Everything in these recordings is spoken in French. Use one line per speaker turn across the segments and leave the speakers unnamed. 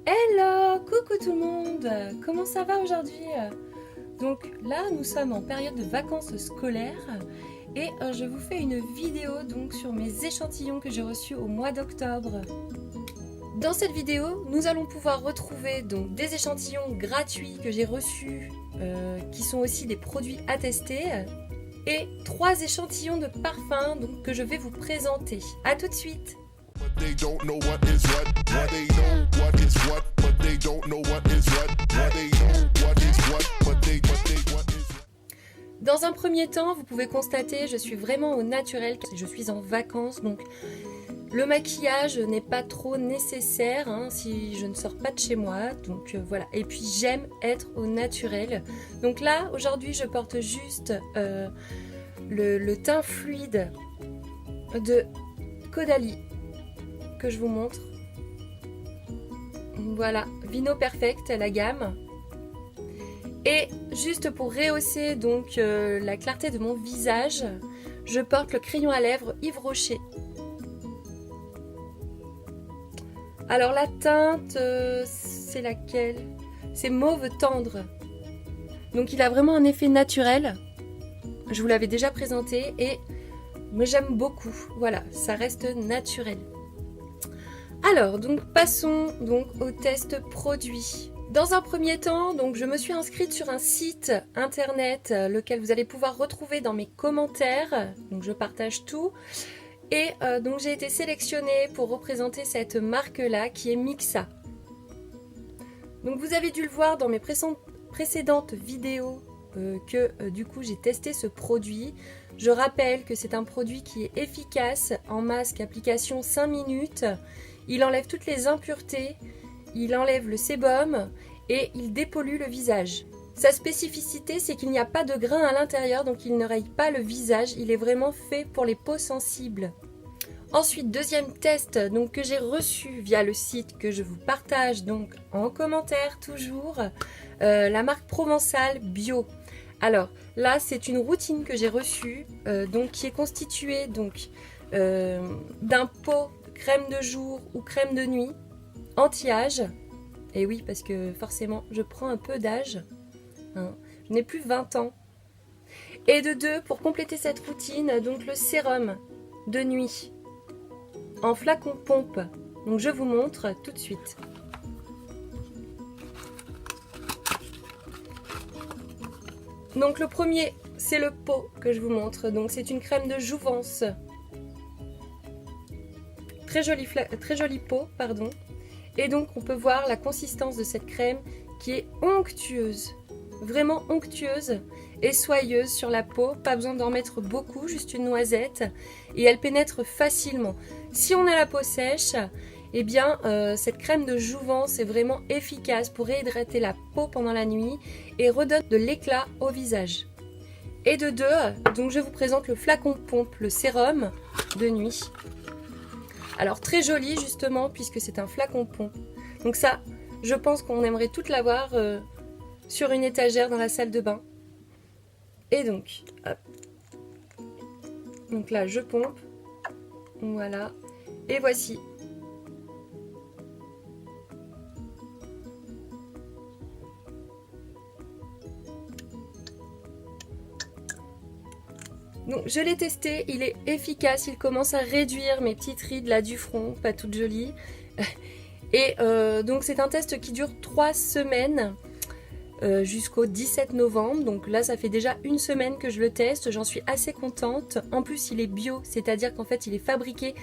Hello, coucou tout le monde, comment ça va aujourd'hui? Donc là, nous sommes en période de vacances scolaires et je vous fais une vidéo donc sur mes échantillons que j'ai reçus au mois d'octobre. Dans cette vidéo, nous allons pouvoir retrouver donc des échantillons gratuits que j'ai reçus, qui sont aussi des produits à tester, et 3 échantillons de parfums donc, que je vais vous présenter. A tout de suite! Dans un premier temps, vous pouvez constater, je suis vraiment au naturel, je suis en vacances, donc le maquillage n'est pas trop nécessaire si je ne sors pas de chez moi, donc voilà. Et puis j'aime être au naturel. Donc là, aujourd'hui, je porte juste le teint fluide de Caudalie que je vous montre. Voilà, Vino Perfect, la gamme. Et juste pour rehausser donc la clarté de mon visage, je porte le crayon à lèvres Yves Rocher. Alors la teinte, c'est laquelle? C'est mauve tendre. Donc il a vraiment un effet naturel. Je vous l'avais déjà présenté et moi j'aime beaucoup. Voilà, ça reste naturel. Alors, donc passons donc au test produit. Dans un premier temps, donc je me suis inscrite sur un site internet, lequel vous allez pouvoir retrouver dans mes commentaires. Donc je partage tout. Et donc j'ai été sélectionnée pour représenter cette marque-là qui est Mixa. Donc vous avez dû le voir dans mes précédentes vidéos que du coup j'ai testé ce produit. Je rappelle que c'est un produit qui est efficace en masque, application 5 minutes. Il enlève toutes les impuretés, il enlève le sébum et il dépollue le visage. Sa spécificité, c'est qu'il n'y a pas de grains à l'intérieur, donc il ne raye pas le visage. Il est vraiment fait pour les peaux sensibles. Ensuite, deuxième test donc, que j'ai reçu via le site que je vous partage donc en commentaire toujours, la marque Provençal Bio. Alors là, c'est une routine que j'ai reçue, donc qui est constituée donc d'un pot crème de jour ou crème de nuit anti-âge. Et oui, parce que forcément, je prends un peu d'âge. Je n'ai plus 20 ans. Et de 2, pour compléter cette routine, donc le sérum de nuit en flacon pompe. Donc je vous montre tout de suite. Donc le premier, c'est le pot que je vous montre. Donc c'est une crème de jouvence. Très jolie peau, pardon. Et donc on peut voir la consistance de cette crème qui est onctueuse. Vraiment onctueuse et soyeuse sur la peau. Pas besoin d'en mettre beaucoup, juste une noisette. Et elle pénètre facilement. Si on a la peau sèche, eh bien cette crème de jouvence est vraiment efficace pour réhydrater la peau pendant la nuit et redonne de l'éclat au visage. Et de 2, donc je vous présente le flacon pompe, le sérum de nuit. Alors très joli justement puisque c'est un flacon pompe. Donc ça, je pense qu'on aimerait toutes l'avoir sur une étagère dans la salle de bain. Et donc, hop. Donc là je pompe. Voilà. Et voici. Donc je l'ai testé, il est efficace, il commence à réduire mes petites rides là du front, pas toutes jolies. Et donc c'est un test qui dure 3 semaines jusqu'au 17 novembre. Donc là ça fait déjà une semaine que je le teste, j'en suis assez contente. En plus il est bio, c'est-à-dire qu'en fait il est fabriqué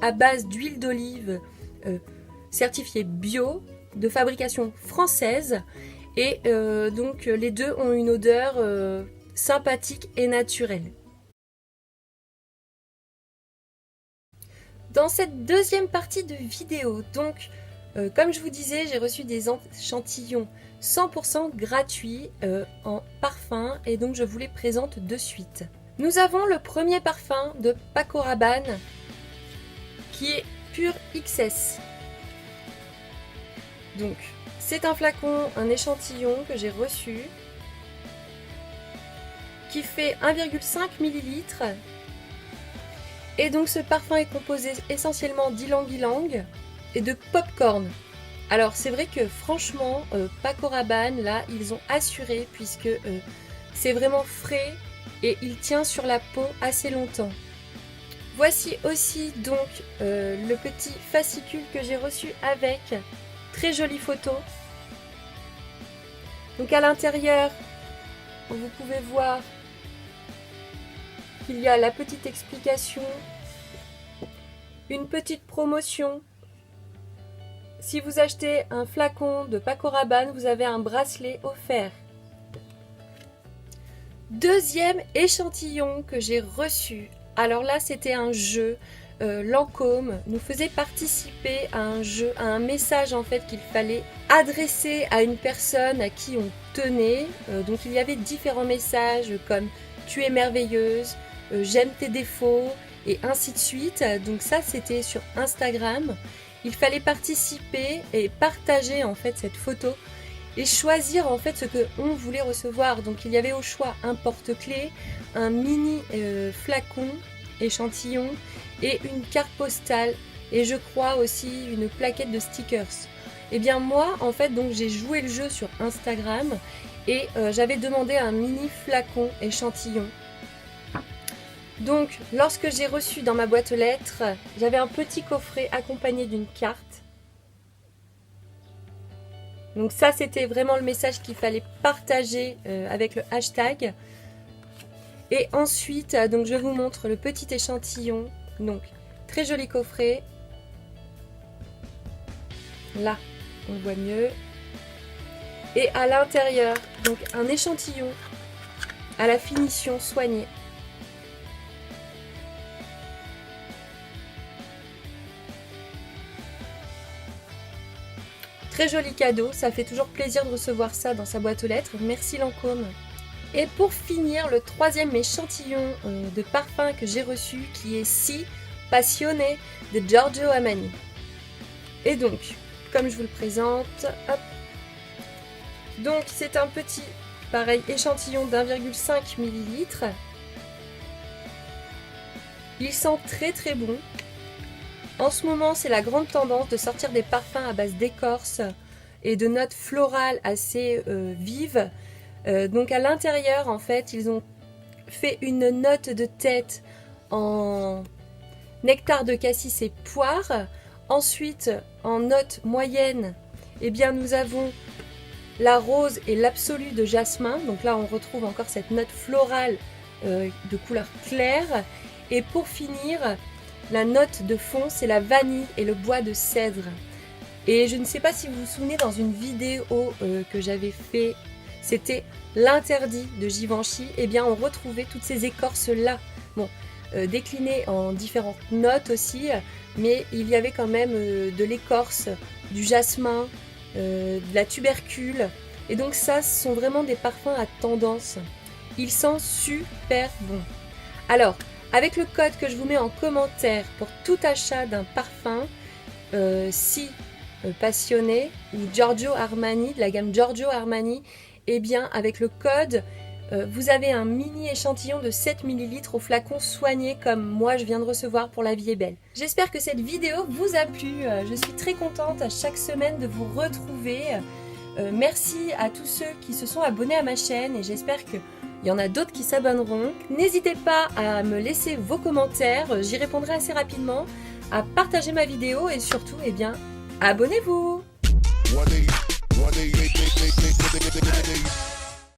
à base d'huile d'olive certifiée bio, de fabrication française. Et donc les deux ont une odeur sympathique et naturelle. Dans cette deuxième partie de vidéo, donc, comme je vous disais, j'ai reçu des échantillons 100% gratuits en parfum et donc je vous les présente de suite. Nous avons le premier parfum de Paco Rabanne qui est Pur XS. Donc, c'est un flacon, un échantillon que j'ai reçu qui fait 1,5 ml. Et donc ce parfum est composé essentiellement d'ylang-ylang et de popcorn. Alors c'est vrai que franchement, Paco Rabanne, là, ils ont assuré puisque c'est vraiment frais et il tient sur la peau assez longtemps. Voici aussi donc le petit fascicule que j'ai reçu avec. Très jolie photo. Donc à l'intérieur, vous pouvez voir qu'il y a la petite explication, une petite promotion. Si vous achetez un flacon de Paco Rabanne, vous avez un bracelet offert. Deuxième échantillon que j'ai reçu. Alors là, c'était un jeu. Lancôme nous faisait participer à un jeu, à un message en fait qu'il fallait adresser à une personne à qui on tenait. Donc il y avait différents messages comme « Tu es merveilleuse »,« J'aime tes défauts » et ainsi de suite. Donc ça, c'était sur Instagram. Il fallait participer et partager en fait cette photo et choisir en fait ce que on voulait recevoir. Donc il y avait au choix un porte-clés, un mini flacon échantillon et une carte postale et je crois aussi une plaquette de stickers. Et bien moi en fait donc j'ai joué le jeu sur Instagram et j'avais demandé un mini flacon échantillon. Donc lorsque j'ai reçu dans ma boîte aux lettres, j'avais un petit coffret accompagné d'une carte. Donc ça c'était vraiment le message qu'il fallait partager avec le hashtag. Et ensuite donc je vous montre le petit échantillon. Donc très joli coffret. Là on le voit mieux. Et à l'intérieur donc un échantillon à la finition soignée. Très joli cadeau, ça fait toujours plaisir de recevoir ça dans sa boîte aux lettres. Merci Lancôme. Et pour finir, le troisième échantillon de parfum que j'ai reçu qui est Si Passionné de Giorgio Armani. Et donc, comme je vous le présente, hop. Donc c'est un petit, pareil, échantillon d'1,5 ml. Il sent très très bon. En ce moment, c'est la grande tendance de sortir des parfums à base d'écorce et de notes florales assez vives. Donc à l'intérieur, en fait, ils ont fait une note de tête en nectar de cassis et poire. Ensuite, en note moyenne, eh bien, nous avons la rose et l'absolu de jasmin. Donc là, on retrouve encore cette note florale de couleur claire. Et pour finir, la note de fond, c'est la vanille et le bois de cèdre. Et je ne sais pas si vous vous souvenez, dans une vidéo que j'avais fait, c'était l'interdit de Givenchy. Eh bien, on retrouvait toutes ces écorces-là. Bon, déclinées en différentes notes aussi, mais il y avait quand même de l'écorce, du jasmin, de la tubercule. Et donc ça, ce sont vraiment des parfums à tendance. Ils sentent super bon. Alors, avec le code que je vous mets en commentaire pour tout achat d'un parfum, Si Passionné ou Giorgio Armani, de la gamme Giorgio Armani, eh bien avec le code, vous avez un mini échantillon de 7 ml au flacon soigné comme moi je viens de recevoir pour La Vie est Belle. J'espère que cette vidéo vous a plu, je suis très contente à chaque semaine de vous retrouver. Merci à tous ceux qui se sont abonnés à ma chaîne et j'espère qu'il y en a d'autres qui s'abonneront. N'hésitez pas à me laisser vos commentaires, j'y répondrai assez rapidement, à partager ma vidéo et surtout, eh bien, abonnez-vous!